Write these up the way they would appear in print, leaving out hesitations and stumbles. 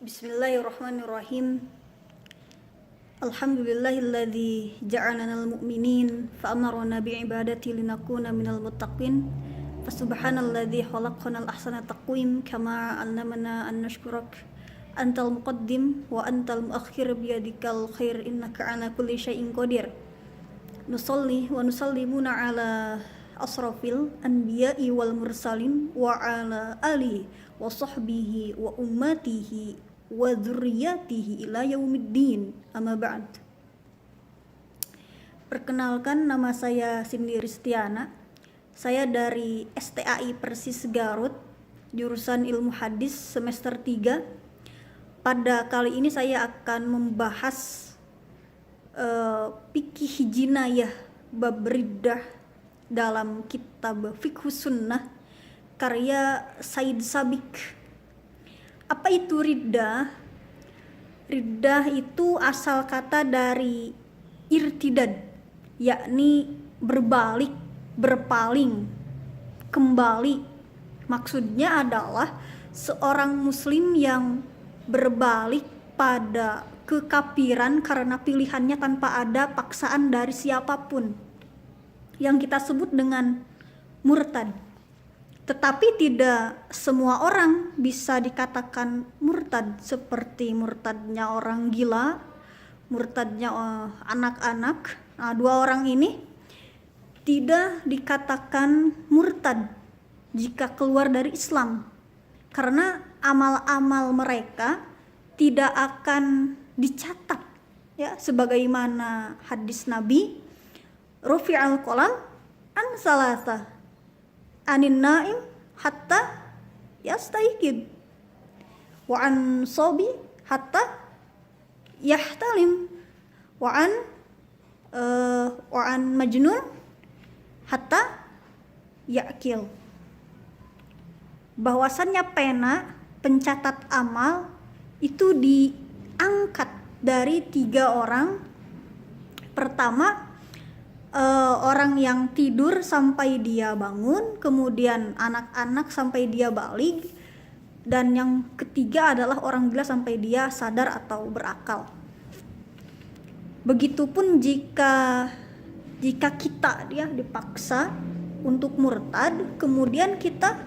Bismillahirrahmanirrahim. Alhamdulillahilladzi ja'alanal mu'minin fa'amarna bi'ibadati linakuna minal muttaqin. Fasubhanalladzi khalaqanal ahsana taqwim kama 'allamana an nashkurak antal muqaddim wa antal muakhir biyadikal khair innaka 'ala kulli syai'in qadir. Nusalli wa nusallimuna 'ala asrafil anbiya'i wal mursalin wa 'ala alihi wa sahbihi wa ummatihi wa dzurriyyatihi ila yaumiddin, amma ba'd. Perkenalkan, nama saya Cindy Ristiana. Saya dari STAI Persis Garut, jurusan Ilmu Hadis semester 3. Pada kali ini saya akan membahas fikih jinayah bab riddah dalam kitab Fiqhus Sunnah karya Said Sabiq. Apa itu riddah? Riddah itu asal kata dari irtidad, yakni berbalik, berpaling, kembali. Maksudnya adalah seorang muslim yang berbalik pada kekafiran karena pilihannya tanpa ada paksaan dari siapapun, yang kita sebut dengan murtad. Tetapi tidak semua orang bisa dikatakan murtad, seperti murtadnya orang gila, murtadnya anak-anak. Nah, dua orang ini tidak dikatakan murtad jika keluar dari Islam, karena amal-amal mereka tidak akan dicatat, ya, sebagaimana hadis Nabi, rufi'al qalam an salasa anin naim hatta yastayqid wa an sobi hatta yahtalim wa an majnun hatta ya'kil. Bahwasannya pena pencatat amal itu diangkat dari 3 orang. Pertama, orang yang tidur sampai dia bangun, kemudian anak-anak sampai dia balik, dan yang ketiga adalah orang gila sampai dia sadar atau berakal. Begitupun jika kita dia dipaksa untuk murtad, kemudian kita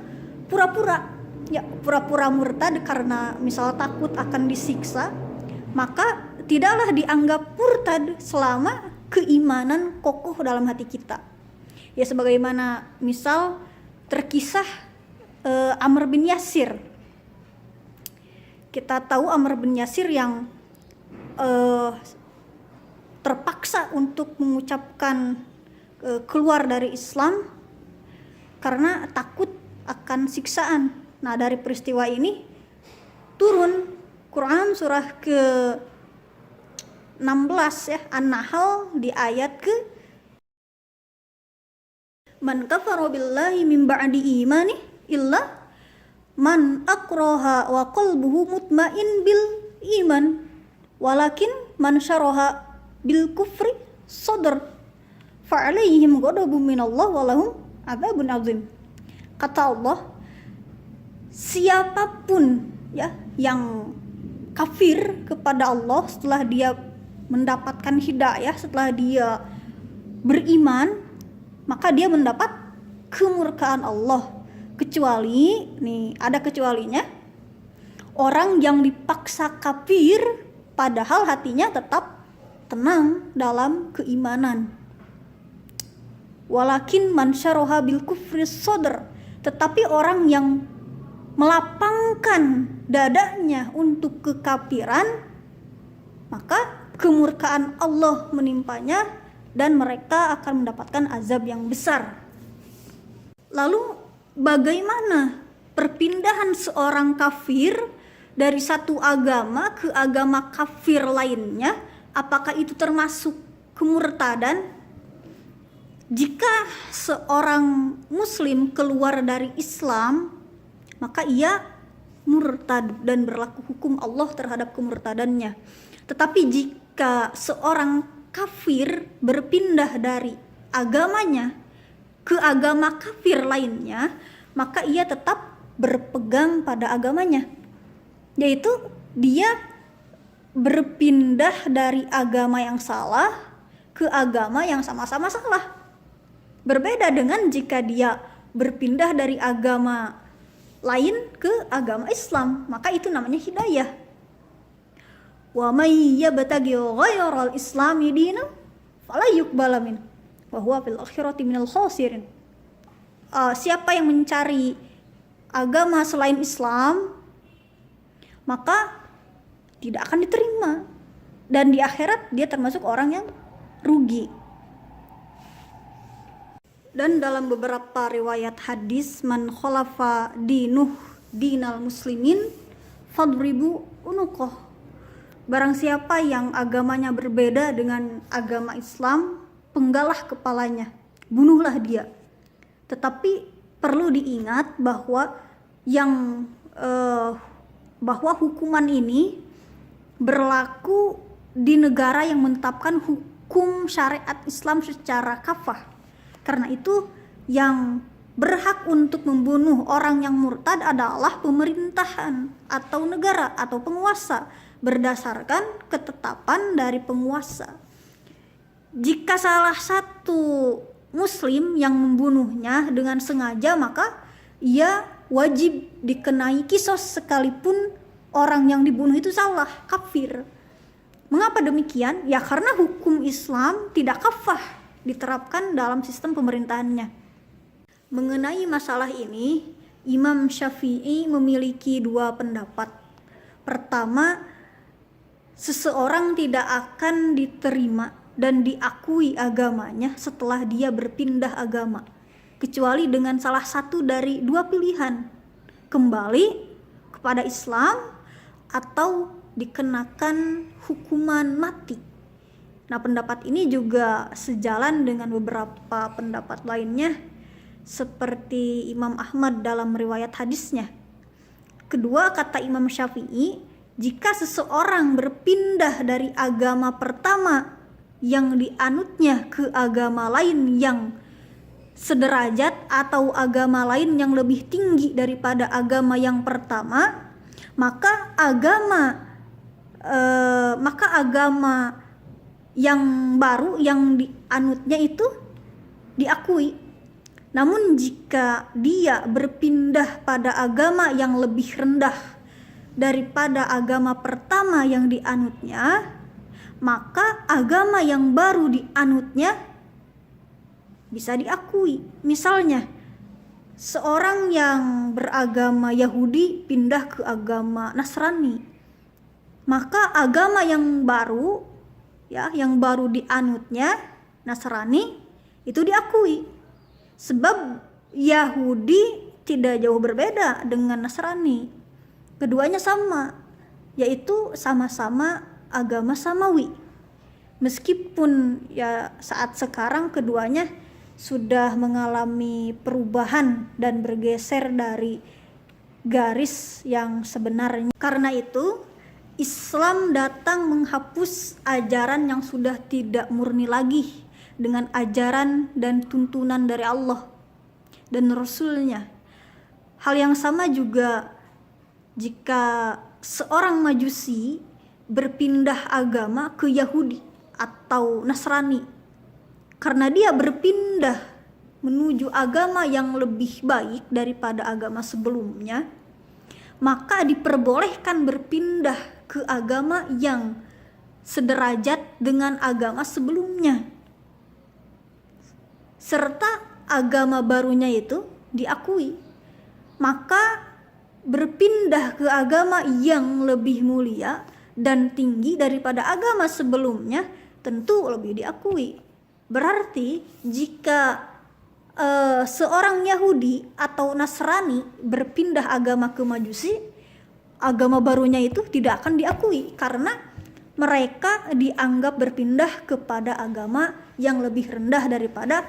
pura-pura murtad karena misal takut akan disiksa, maka tidaklah dianggap murtad selama keimanan kokoh dalam hati kita. Ya, sebagaimana misal terkisah Amr bin Yasir. Kita tahu Amr bin Yasir yang terpaksa untuk mengucapkan keluar dari Islam karena takut akan siksaan. Nah, dari peristiwa ini turun Quran surah ke 16, ya, An-Nahl di ayat ke Man kafara billahi min ba'di imani illa man akraha wa qalbuhu mutmain bil iman walakin man syaraha bil kufri sadr fa alaihim ghadabun minallah wa lahum adzabun azim. Kata Allah, siapapun, ya, yang kafir kepada Allah setelah dia mendapatkan hidayah, setelah dia beriman, maka dia mendapat kemurkaan Allah. Kecuali, nih ada kecualinya, orang yang dipaksa kafir padahal hatinya tetap tenang dalam keimanan. Walakin man syaraha bil kufri sadr, tetapi orang yang melapangkan dadanya untuk kekafiran, maka kemurkaan Allah menimpanya dan mereka akan mendapatkan azab yang besar. Lalu bagaimana perpindahan seorang kafir dari satu agama ke agama kafir lainnya? Apakah itu termasuk kemurtadan? Jika seorang muslim keluar dari Islam, maka ia murtad dan berlaku hukum Allah terhadap kemurtadannya. Tetapi jika seorang kafir berpindah dari agamanya ke agama kafir lainnya, maka ia tetap berpegang pada agamanya, yaitu dia berpindah dari agama yang salah ke agama yang sama-sama salah. Berbeda dengan jika dia berpindah dari agama lain ke agama Islam, maka itu namanya hidayah. Wa may yabtaghi ghairal islami dinan fala yuqbala min wa huwa fil akhirati minal khasirin. Siapa yang mencari agama selain Islam, maka tidak akan diterima, dan di akhirat dia termasuk orang yang rugi. Dan dalam beberapa riwayat hadis, man khalafa dinal muslimin fadribu unuqah. Barang siapa yang agamanya berbeda dengan agama Islam, penggalah kepalanya, bunuhlah dia. Tetapi perlu diingat bahwa bahwa hukuman ini berlaku di negara yang menetapkan hukum syariat Islam secara kafah. Karena itu yang berhak untuk membunuh orang yang murtad adalah pemerintahan atau negara atau penguasa berdasarkan ketetapan dari penguasa. Jika salah satu muslim yang membunuhnya dengan sengaja, maka ia wajib dikenai kisos sekalipun orang yang dibunuh itu salah, kafir. Mengapa demikian? Ya karena hukum Islam tidak kafah diterapkan dalam sistem pemerintahannya. Mengenai masalah ini, Imam Syafi'i memiliki dua pendapat. Pertama, seseorang tidak akan diterima dan diakui agamanya setelah dia berpindah agama, kecuali dengan salah satu dari dua pilihan: kembali kepada Islam atau dikenakan hukuman mati. Nah, pendapat ini juga sejalan dengan beberapa pendapat lainnya seperti Imam Ahmad dalam riwayat hadisnya. Kedua, kata Imam Syafi'i, jika seseorang berpindah dari agama pertama yang dianutnya ke agama lain yang sederajat atau agama lain yang lebih tinggi daripada agama yang pertama, maka agama yang baru yang dianutnya itu diakui. Namun jika dia berpindah pada agama yang lebih rendah daripada agama pertama yang dianutnya, maka agama yang baru dianutnya bisa diakui. Misalnya, seorang yang beragama Yahudi pindah ke agama Nasrani, maka agama yang baru dianutnya, Nasrani, itu diakui. Sebab Yahudi tidak jauh berbeda dengan Nasrani. Keduanya sama, yaitu sama-sama agama samawi. Meskipun ya saat sekarang keduanya sudah mengalami perubahan dan bergeser dari garis yang sebenarnya. Karena itu Islam datang menghapus ajaran yang sudah tidak murni lagi dengan ajaran dan tuntunan dari Allah dan Rasul-Nya. Hal yang sama juga jika seorang Majusi berpindah agama ke Yahudi atau Nasrani, karena dia berpindah menuju agama yang lebih baik daripada agama sebelumnya, maka diperbolehkan berpindah ke agama yang sederajat dengan agama sebelumnya, serta agama barunya itu diakui. Maka berpindah ke agama yang lebih mulia dan tinggi daripada agama sebelumnya tentu lebih diakui. Berarti jika seorang Yahudi atau Nasrani berpindah agama ke Majusi, agama barunya itu tidak akan diakui karena mereka dianggap berpindah kepada agama yang lebih rendah daripada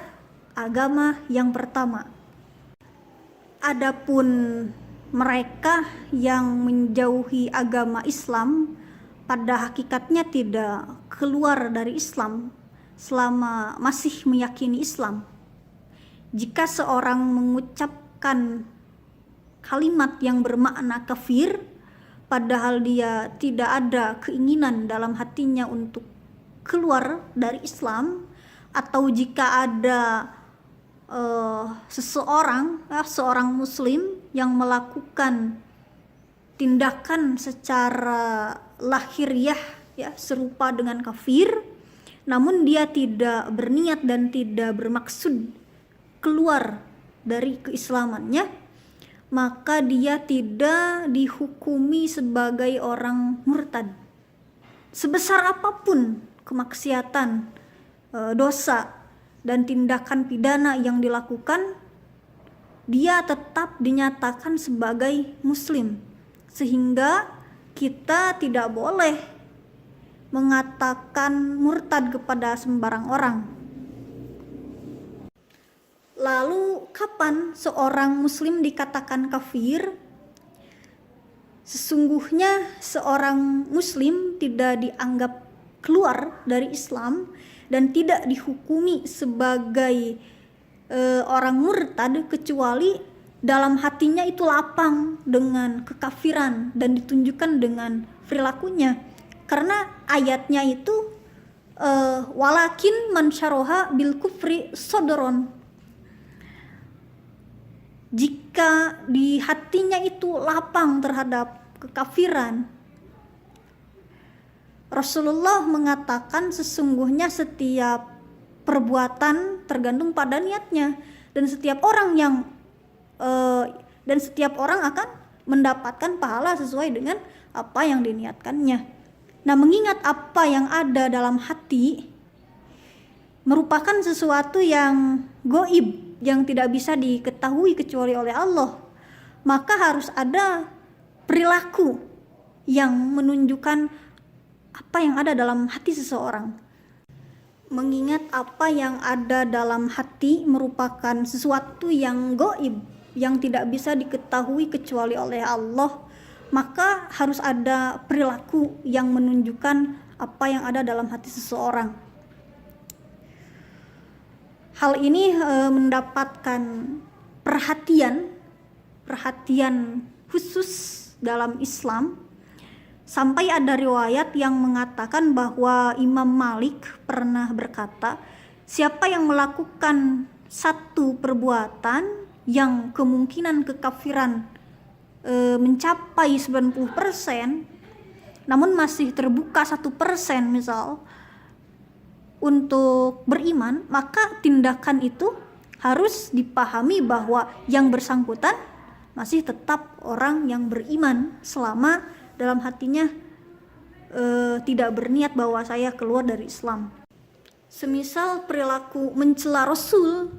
agama yang pertama. Adapun mereka yang menjauhi agama Islam pada hakikatnya tidak keluar dari Islam selama masih meyakini Islam. Jika seorang mengucapkan kalimat yang bermakna kafir, padahal dia tidak ada keinginan dalam hatinya untuk keluar dari Islam, atau jika ada seorang muslim yang melakukan tindakan secara lahiriah ya serupa dengan kafir, namun dia tidak berniat dan tidak bermaksud keluar dari keislamannya, maka dia tidak dihukumi sebagai orang murtad. Sebesar apapun kemaksiatan, dosa dan tindakan pidana yang dilakukan, dia tetap dinyatakan sebagai muslim, sehingga kita tidak boleh mengatakan murtad kepada sembarang orang. Lalu kapan seorang muslim dikatakan kafir? Sesungguhnya seorang muslim tidak dianggap keluar dari Islam dan tidak dihukumi sebagai orang murtad kecuali dalam hatinya itu lapang dengan kekafiran dan ditunjukkan dengan perilakunya. Karena ayatnya itu walakin man syaraha bil kufri sadron. Jika di hatinya itu lapang terhadap kekafiran, Rasulullah mengatakan sesungguhnya setiap perbuatan tergantung pada niatnya, dan setiap orang akan mendapatkan pahala sesuai dengan apa yang diniatkannya. Nah, mengingat apa yang ada dalam hati merupakan sesuatu yang gaib, yang tidak bisa diketahui kecuali oleh Allah, maka harus ada perilaku yang menunjukkan apa yang ada dalam hati seseorang. Mengingat apa yang ada dalam hati merupakan sesuatu yang gaib, yang tidak bisa diketahui kecuali oleh Allah, maka harus ada perilaku yang menunjukkan apa yang ada dalam hati seseorang. Hal ini mendapatkan perhatian khusus dalam Islam, sampai ada riwayat yang mengatakan bahwa Imam Malik pernah berkata, siapa yang melakukan satu perbuatan yang kemungkinan kekafiran mencapai 90%, namun masih terbuka 1% misal untuk beriman, maka tindakan itu harus dipahami bahwa yang bersangkutan masih tetap orang yang beriman selama dalam hatinya tidak berniat bahwa saya keluar dari Islam. Semisal perilaku mencela Rasul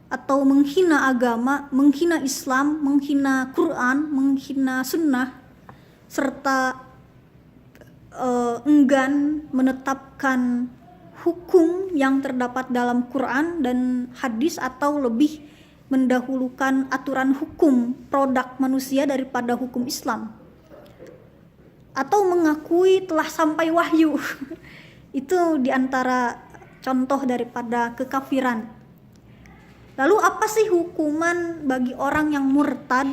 atau menghina agama, menghina Islam, menghina Quran, menghina sunnah, serta enggan menetapkan hukum yang terdapat dalam Quran dan hadis, atau lebih mendahulukan aturan hukum produk manusia daripada hukum Islam, atau mengakui telah sampai wahyu. Itu diantara contoh daripada kekafiran. Lalu apa sih hukuman bagi orang yang murtad?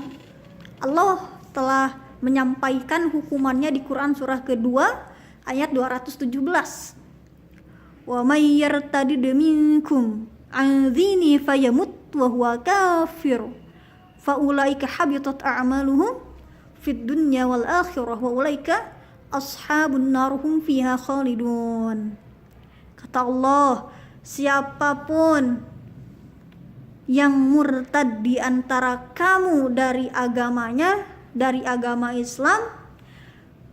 Allah telah menyampaikan hukumannya di Quran surah kedua ayat 217. Wa may yartadid minkum an dini fayamut wa huwa kafir fa ulaika habitat a'maluhum fid dunya wal akhirah wa ulaika ashabun nar hum fiha khalidun. Kata Allah, siapapun yang murtad di antara kamu dari agamanya, dari agama Islam,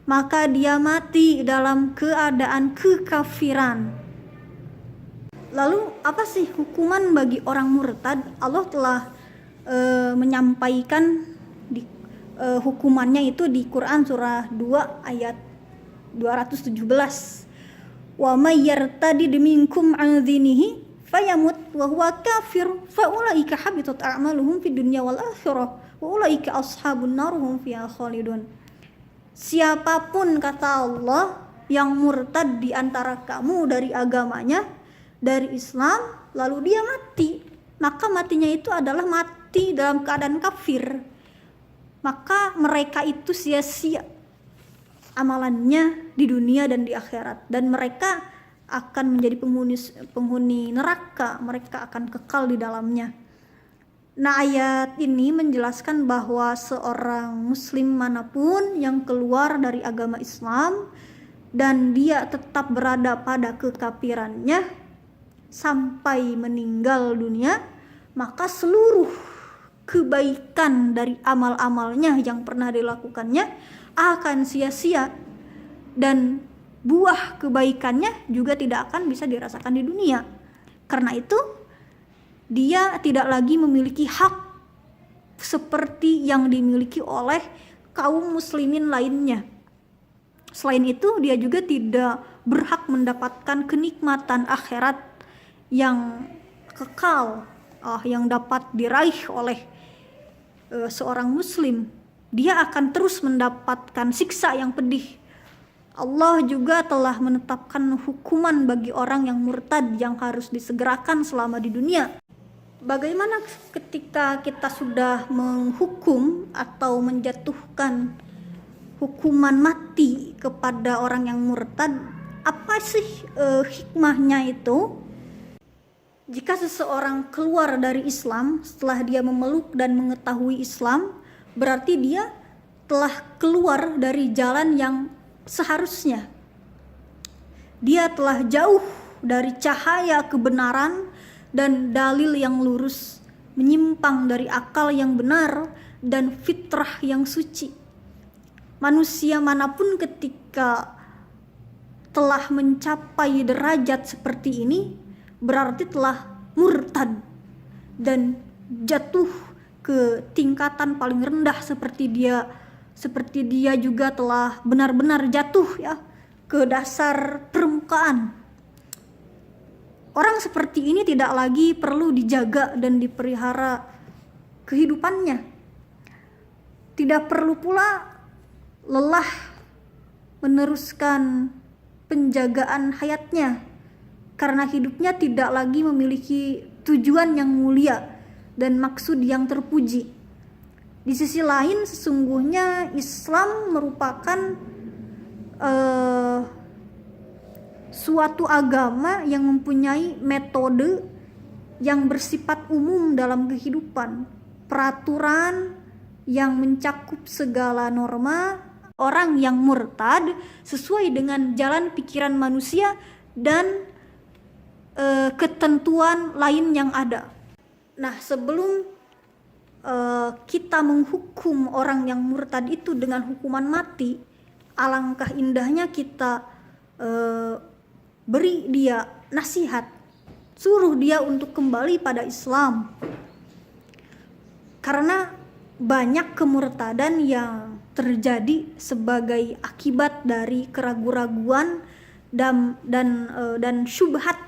maka dia mati dalam keadaan kekafiran. Lalu apa sih hukuman bagi orang murtad? Allah telah menyampaikan hukumannya itu di Quran surah 2 ayat 217. Wa may yartadid minkum an dinihi fayamut wa huwa kafir fa ulaika habitat a'maluhum fid dunya wal akhirah wa ulaika ashabun nar hum fiha khalidun. Siapapun, kata Allah, yang murtad di antara kamu dari agamanya, dari Islam, lalu dia mati, maka matinya itu adalah mati dalam keadaan kafir. maka mereka itu sia-sia amalannya di dunia dan di akhirat, dan mereka akan menjadi penghuni neraka, mereka akan kekal di dalamnya. Nah, ayat ini menjelaskan bahwa seorang muslim manapun yang keluar dari agama Islam dan dia tetap berada pada kekafirannya sampai meninggal dunia, maka seluruh kebaikan dari amal-amalnya yang pernah dilakukannya akan sia-sia, dan buah kebaikannya juga tidak akan bisa dirasakan di dunia. Karena itu dia tidak lagi memiliki hak seperti yang dimiliki oleh kaum muslimin lainnya. Selain itu, dia juga tidak berhak mendapatkan kenikmatan akhirat yang kekal, yang dapat diraih oleh seorang muslim. Dia akan terus mendapatkan siksa yang pedih. Allah juga telah menetapkan hukuman bagi orang yang murtad yang harus disegerakan selama di dunia. Bagaimana ketika kita sudah menghukum atau menjatuhkan hukuman mati kepada orang yang murtad? Apa sih hikmahnya itu? Jika seseorang keluar dari Islam setelah dia memeluk dan mengetahui Islam, berarti dia telah keluar dari jalan yang seharusnya. Dia telah jauh dari cahaya kebenaran dan dalil yang lurus, menyimpang dari akal yang benar dan fitrah yang suci. Manusia manapun ketika telah mencapai derajat seperti ini berarti telah murtad dan jatuh ke tingkatan paling rendah, seperti dia juga telah benar-benar jatuh ya ke dasar permukaan. Orang seperti ini tidak lagi perlu dijaga dan dipelihara kehidupannya. Tidak perlu pula lelah meneruskan penjagaan hayatnya, karena hidupnya tidak lagi memiliki tujuan yang mulia dan maksud yang terpuji. Di sisi lain, sesungguhnya Islam merupakan suatu agama yang mempunyai metode yang bersifat umum dalam kehidupan, peraturan yang mencakup segala norma. Orang yang murtad sesuai dengan jalan pikiran manusia dan ketentuan lain yang ada. Nah, sebelum kita menghukum orang yang murtad itu dengan hukuman mati, alangkah indahnya kita beri dia nasihat, suruh dia untuk kembali pada Islam. Karena banyak kemurtadan yang terjadi sebagai akibat dari keraguan-raguan dan syubhat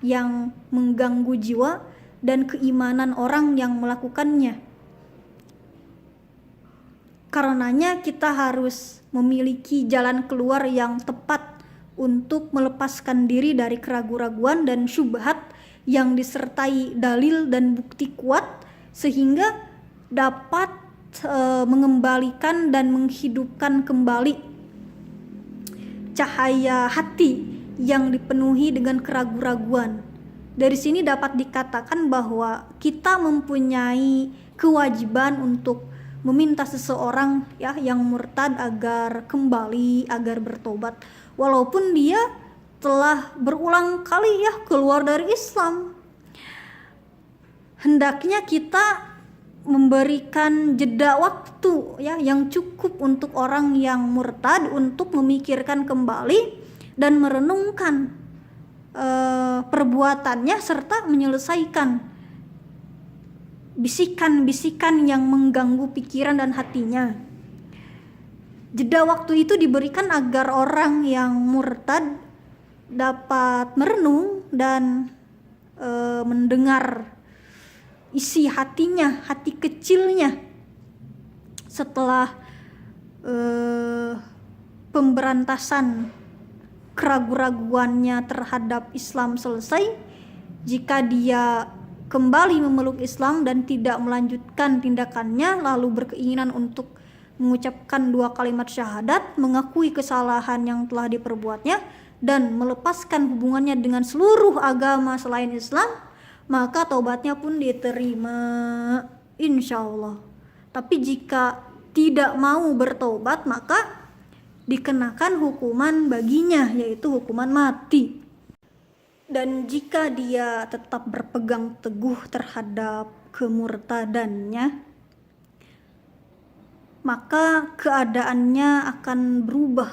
yang mengganggu jiwa dan keimanan orang yang melakukannya. Karenanya kita harus memiliki jalan keluar yang tepat untuk melepaskan diri dari keraguan-raguan dan syubhat yang disertai dalil dan bukti kuat, sehingga dapat mengembalikan dan menghidupkan kembali cahaya hati yang dipenuhi dengan keraguan-raguan. Dari sini dapat dikatakan bahwa kita mempunyai kewajiban untuk meminta seseorang ya yang murtad agar kembali, agar bertobat, walaupun dia telah berulang kali ya keluar dari Islam. Hendaknya kita memberikan jeda waktu ya yang cukup untuk orang yang murtad untuk memikirkan kembali dan merenungkan perbuatannya serta menyelesaikan bisikan-bisikan yang mengganggu pikiran dan hatinya. Jeda waktu itu diberikan agar orang yang murtad dapat merenung dan mendengar isi hatinya, hati kecilnya setelah pemberantasan keraguan-raguannya terhadap Islam selesai. Jika dia kembali memeluk Islam dan tidak melanjutkan tindakannya, lalu berkeinginan untuk mengucapkan 2 kalimat syahadat, mengakui kesalahan yang telah diperbuatnya, dan melepaskan hubungannya dengan seluruh agama selain Islam, maka taubatnya pun diterima insya Allah. Tapi jika tidak mau bertobat, maka dikenakan hukuman baginya, yaitu hukuman mati. Dan jika dia tetap berpegang teguh terhadap kemurtadannya, maka keadaannya akan berubah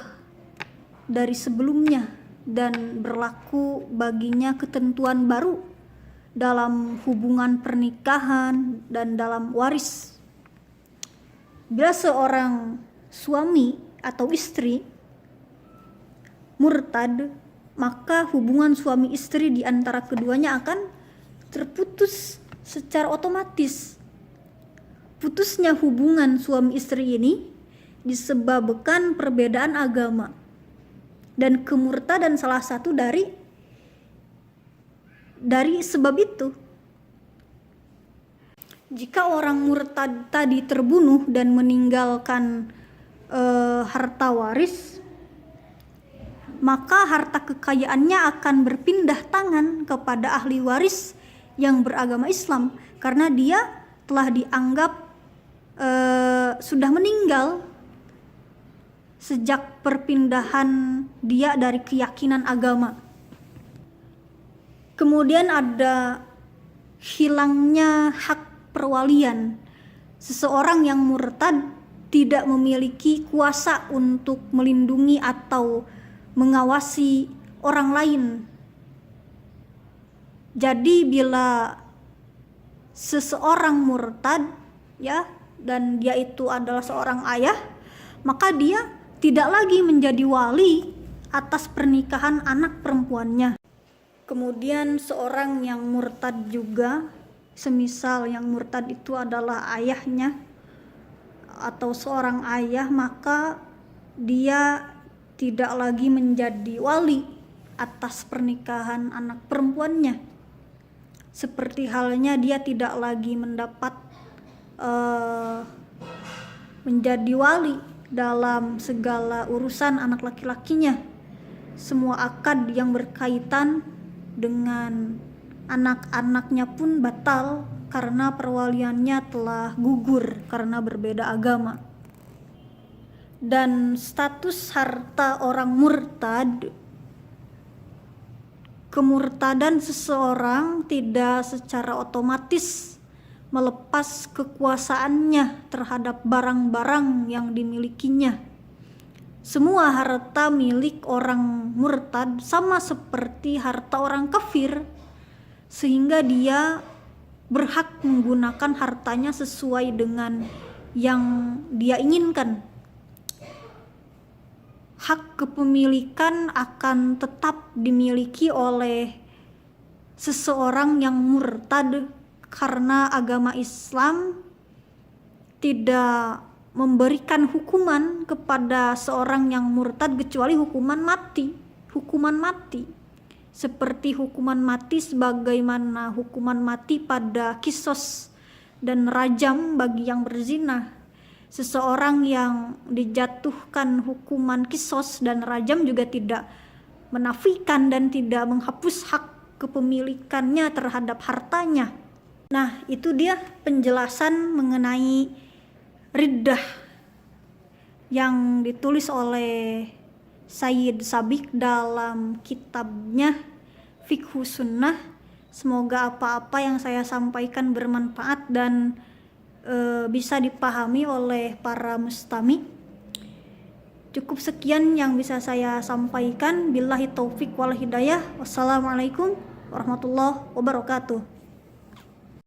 dari sebelumnya dan berlaku baginya ketentuan baru dalam hubungan pernikahan dan dalam waris. Bila seorang suami atau istri murtad, maka hubungan suami istri di antara keduanya akan terputus secara otomatis. Putusnya hubungan suami istri ini disebabkan perbedaan agama, dan kemurtadan salah satu dari sebab itu. Jika orang murtad tadi terbunuh dan meninggalkan harta waris, maka harta kekayaannya akan berpindah tangan kepada ahli waris yang beragama Islam, karena dia telah dianggap sudah meninggal sejak perpindahan dia dari keyakinan agama. Kemudian ada hilangnya hak perwalian. Seseorang yang murtad tidak memiliki kuasa untuk melindungi atau mengawasi orang lain. Jadi bila seseorang murtad, ya, dan dia itu adalah seorang ayah, maka dia tidak lagi menjadi wali atas pernikahan anak perempuannya. Kemudian seorang yang murtad juga, semisal yang murtad itu adalah ayahnya atau seorang ayah, maka dia tidak lagi menjadi wali atas pernikahan anak perempuannya. Seperti halnya dia tidak lagi mendapat menjadi wali dalam segala urusan anak laki-lakinya. Semua akad yang berkaitan dengan anak-anaknya pun batal karena perwaliannya telah gugur karena berbeda agama. Dan status harta orang murtad, kemurtadan seseorang tidak secara otomatis melepas kekuasaannya terhadap barang-barang yang dimilikinya. Semua harta milik orang murtad sama seperti harta orang kafir, sehingga dia berhak menggunakan hartanya sesuai dengan yang dia inginkan. Hak kepemilikan akan tetap dimiliki oleh seseorang yang murtad karena agama Islam tidak memberikan hukuman kepada seorang yang murtad kecuali hukuman mati. Seperti hukuman mati sebagaimana hukuman mati pada kisos dan rajam bagi yang berzina. Seseorang yang dijatuhkan hukuman kisos dan rajam juga tidak menafikan dan tidak menghapus hak kepemilikannya terhadap hartanya. Nah, itu dia penjelasan mengenai riddah yang ditulis oleh Sayyid Sabiq dalam kitabnya Fiqhu Sunnah. Semoga apa-apa yang saya sampaikan bermanfaat dan bisa dipahami oleh para mustami. Cukup sekian yang bisa saya sampaikan. Billahi taufik wal hidayah. Wassalamualaikum warahmatullahi wabarakatuh.